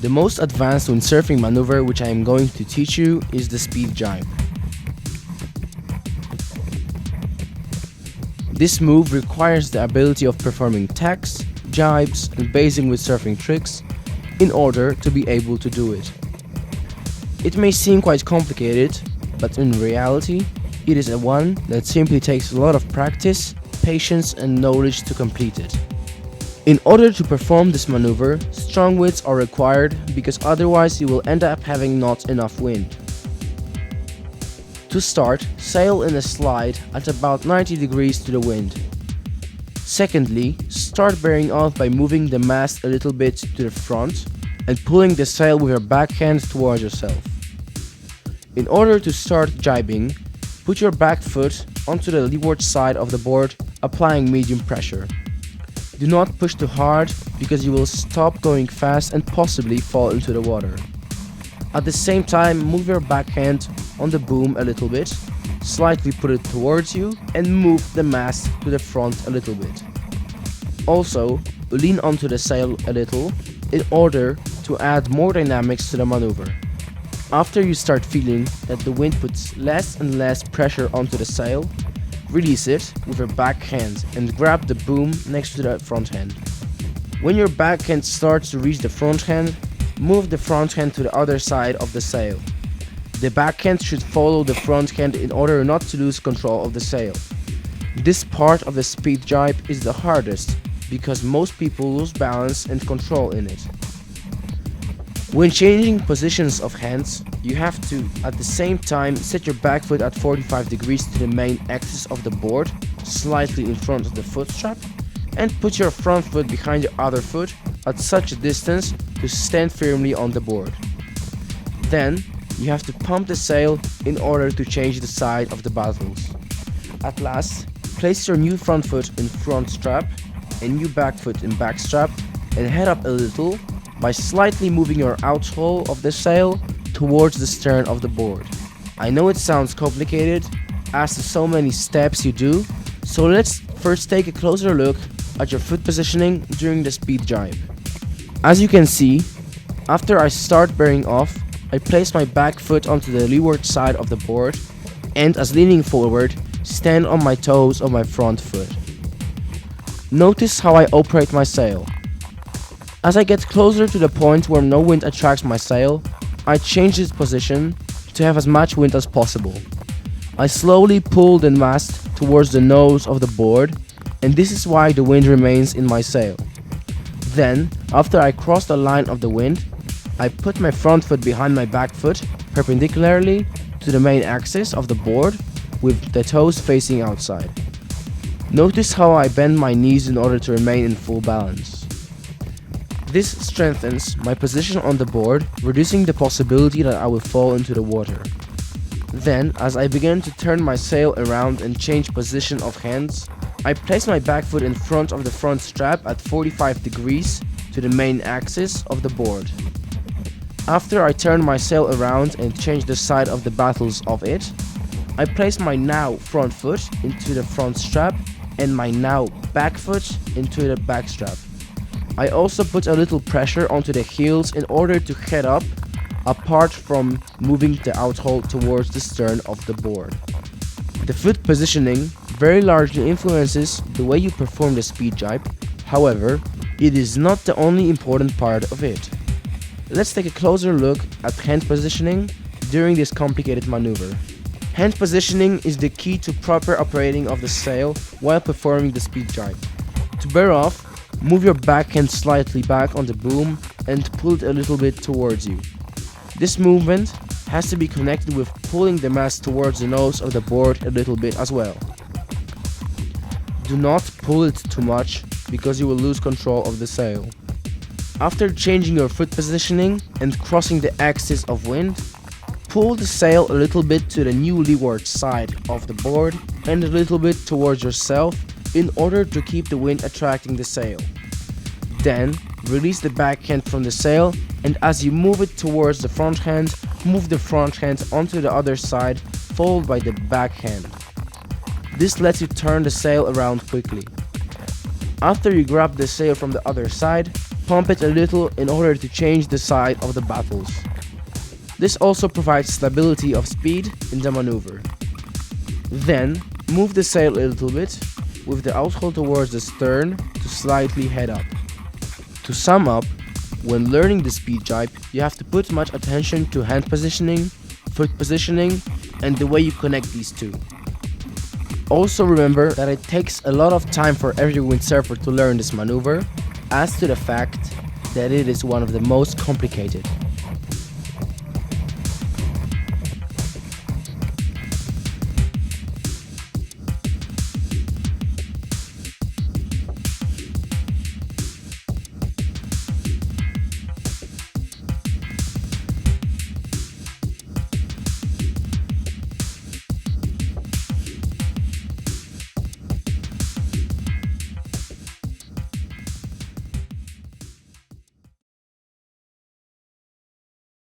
The most advanced windsurfing maneuver which I am going to teach you is the Speed Jibe. This move requires the ability of performing tacks, jibes and basic windsurfing tricks in order to be able to do it. It may seem quite complicated, but in reality, it is one that simply takes a lot of practice, patience and knowledge to complete it. In order to perform this maneuver, strong winds are required because otherwise you will end up having not enough wind. To start, sail in a slide at about 90 degrees to the wind. Secondly, start bearing off by moving the mast a little bit to the front and pulling the sail with your backhand towards yourself. In order to start jibing, put your back foot onto the leeward side of the board, applying medium pressure. Do not push too hard because you will stop going fast and possibly fall into the water. At the same time, move your backhand on the boom a little bit, slightly put it towards you and move the mast to the front a little bit. Also, lean onto the sail a little in order to add more dynamics to the maneuver. After you start feeling that the wind puts less and less pressure onto the sail, release it with your backhand and grab the boom next to the front hand. When your backhand starts to reach the front hand, move the front hand to the other side of the sail. The backhand should follow the front hand in order not to lose control of the sail. This part of the Speed Jibe is the hardest because most people lose balance and control in it. When changing positions of hands, you have to at the same time set your back foot at 45 degrees to the main axis of the board, slightly in front of the foot strap, and put your front foot behind your other foot at such a distance to stand firmly on the board. Then, you have to pump the sail in order to change the side of the battles. At last, place your new front foot in front strap and new back foot in back strap and head up a little by slightly moving your outhole of the sail towards the stern of the board. I know it sounds complicated as to so many steps you do, so let's first take a closer look at your foot positioning during the Speed Jibe. As you can see, after I start bearing off, I place my back foot onto the leeward side of the board and as leaning forward, stand on my toes of my front foot. Notice how I operate my sail. As I get closer to the point where no wind attracts my sail, I change its position to have as much wind as possible. I slowly pull the mast towards the nose of the board, and this is why the wind remains in my sail. Then, after I cross the line of the wind, I put my front foot behind my back foot perpendicularly to the main axis of the board with the toes facing outside. Notice how I bend my knees in order to remain in full balance. This strengthens my position on the board, reducing the possibility that I will fall into the water. Then, as I begin to turn my sail around and change position of hands, I place my back foot in front of the front strap at 45 degrees to the main axis of the board. After I turn my sail around and change the side of the battles of it, I place my now front foot into the front strap and my now back foot into the back strap. I also put a little pressure onto the heels in order to head up, apart from moving the outhole towards the stern of the board. The foot positioning very largely influences the way you perform the Speed Jibe, however, it is not the only important part of it. Let's take a closer look at hand positioning during this complicated maneuver. Hand positioning is the key to proper operating of the sail while performing the Speed Jibe. To bear off, move your backhand slightly back on the boom and pull it a little bit towards you. This movement has to be connected with pulling the mast towards the nose of the board a little bit as well. Do not pull it too much because you will lose control of the sail. After changing your foot positioning and crossing the axis of wind, pull the sail a little bit to the new leeward side of the board and a little bit towards yourself in order to keep the wind attracting the sail. Then, release the backhand from the sail and as you move it towards the front hand, move the front hand onto the other side followed by the backhand. This lets you turn the sail around quickly. After you grab the sail from the other side, pump it a little in order to change the side of the battles. This also provides stability of speed in the maneuver. Then, move the sail a little bit, with the outhaul towards the stern to slightly head up. To sum up, when learning the speed jibe, you have to put much attention to hand positioning, foot positioning, and the way you connect these two. Also remember that it takes a lot of time for every windsurfer to learn this maneuver, as to the fact that it is one of the most complicated.